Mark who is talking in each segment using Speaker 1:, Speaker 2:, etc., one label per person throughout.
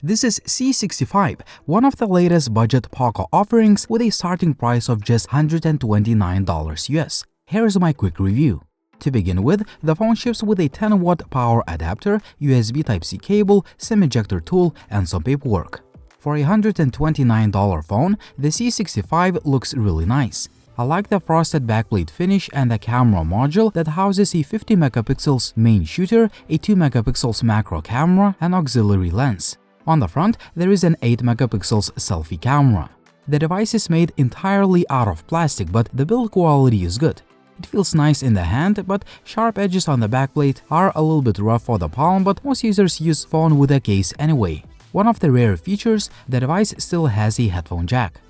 Speaker 1: This is C65, one of the latest budget Poco offerings with a starting price of just $129 US. Here's my quick review. To begin with, the phone ships with a 10-watt power adapter, USB Type-C cable, SIM ejector tool, and some paperwork. For a $129 phone, the C65 looks really nice. I like the frosted backplate finish and the camera module that houses a 50 megapixels main shooter, a 2 megapixels macro camera, and auxiliary lens. On the front, there is an 8 megapixels selfie camera. The device is made entirely out of plastic, but the build quality is good. It feels nice in the hand, but sharp edges on the backplate are a little bit rough for the palm, but most users use phone with a case anyway. One of the rare features, the device still has a headphone jack.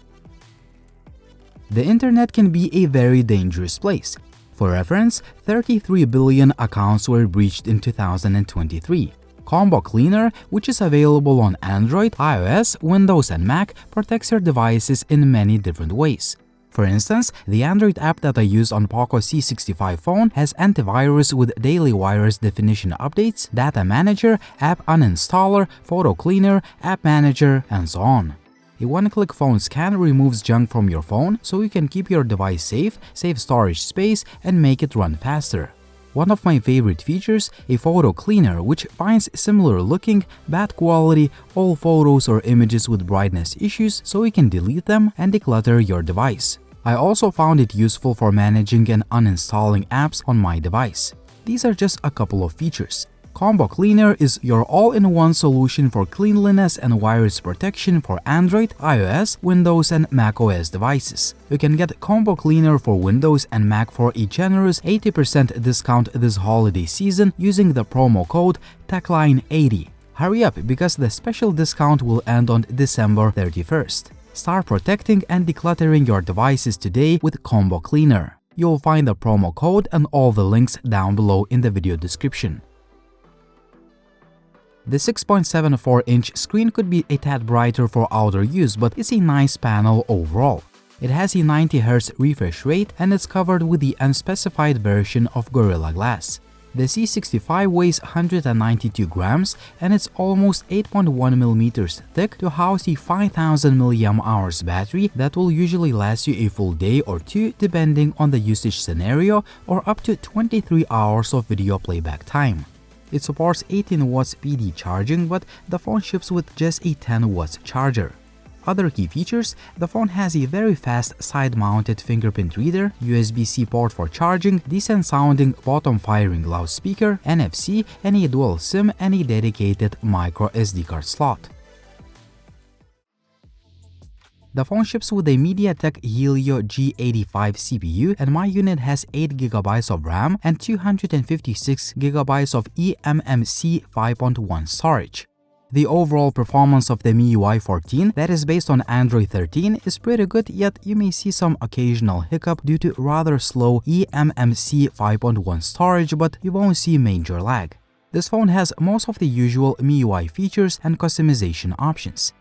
Speaker 1: The internet can be a very dangerous place. For reference, 33 billion accounts were breached in 2023. Combo Cleaner, which is available on Android, iOS, Windows, and Mac, protects your devices in many different ways. For instance, the Android app that I use on Poco C65 phone has antivirus with daily virus definition updates, data manager, app uninstaller, photo cleaner, app manager, and so on. A one-click phone scan removes junk from your phone so you can keep your device safe, save storage space, and make it run faster. One of my favorite features, a photo cleaner, which finds similar looking, bad quality, all photos or images with brightness issues so you can delete them and declutter your device. I also found it useful for managing and uninstalling apps on my device. These are just a couple of features. Combo Cleaner is your all-in-one solution for cleanliness and virus protection for Android, iOS, Windows, and macOS devices. You can get Combo Cleaner for Windows and Mac for a generous 80% discount this holiday season using the promo code TechLine80. Hurry up because the special discount will end on December 31st. Start protecting and decluttering your devices today with Combo Cleaner. You'll find the promo code and all the links down below in the video description. The 6.74-inch screen could be a tad brighter for outdoor use, but it's a nice panel overall. It has a 90Hz refresh rate and it's covered with the unspecified version of Gorilla Glass. The C65 weighs 192 grams and it's almost 8.1 mm thick to house a 5000 mAh battery that will usually last you a full day or two depending on the usage scenario, or up to 23 hours of video playback time. It supports 18 watts PD charging, but the phone ships with just a 10 watts charger. Other key features, the phone has a very fast side-mounted fingerprint reader, USB-C port for charging, decent sounding bottom-firing loudspeaker, NFC, and a dual SIM and a dedicated micro SD card slot. The phone ships with a MediaTek Helio G85 CPU, and my unit has 8GB of RAM and 256GB of eMMC 5.1 storage. The overall performance of the MIUI 14 that is based on Android 13 is pretty good, yet you may see some occasional hiccup due to rather slow eMMC 5.1 storage, but you won't see major lag. This phone has most of the usual MIUI features and customization options.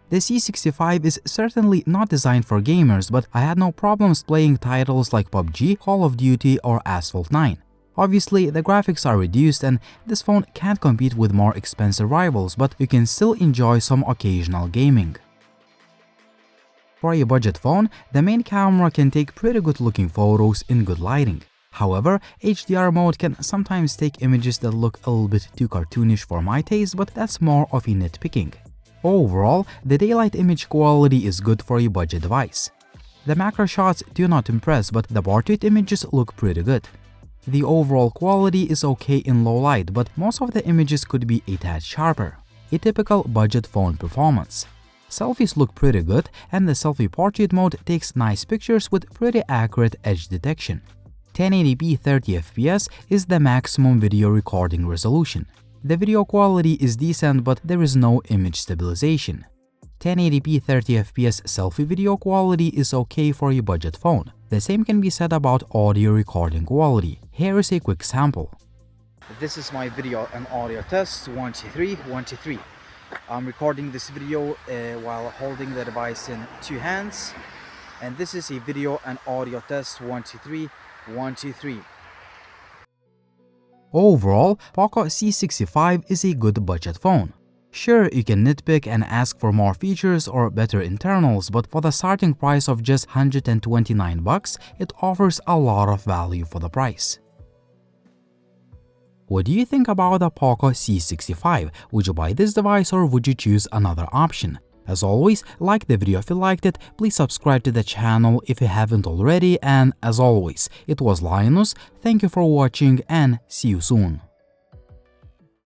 Speaker 1: The C65 is certainly not designed for gamers, but I had no problems playing titles like PUBG, Call of Duty, or Asphalt 9. Obviously, the graphics are reduced and this phone can't compete with more expensive rivals, but you can still enjoy some occasional gaming. For a budget phone, the main camera can take pretty good looking photos in good lighting. However, HDR mode can sometimes take images that look a little bit too cartoonish for my taste, but that's more of a nitpicking. Overall, the daylight image quality is good for a budget device. The macro shots do not impress, but the portrait images look pretty good. The overall quality is okay in low light, but most of the images could be a tad sharper. A typical budget phone performance. Selfies look pretty good, and the selfie portrait mode takes nice pictures with pretty accurate edge detection. 1080p 30fps is the maximum video recording resolution. The video quality is decent, but there is no image stabilization. 1080p 30fps selfie video quality is okay for a budget phone. The same can be said about audio recording quality. Here is a quick sample. This is my video and audio test 1 2 3 1 2 3. I'm recording this video while holding the device in two hands, and this is a video and audio test 1 2 3 1 2 3. Overall, Poco C65 is a good budget phone. Sure, you can nitpick and ask for more features or better internals, but for the starting price of just $129, it offers a lot of value for the price. What do you think about the Poco C65? Would you buy this device or would you choose another option? As always, like the video if you liked it, please subscribe to the channel if you haven't already, and as always, it was Linus, thank you for watching and see you soon.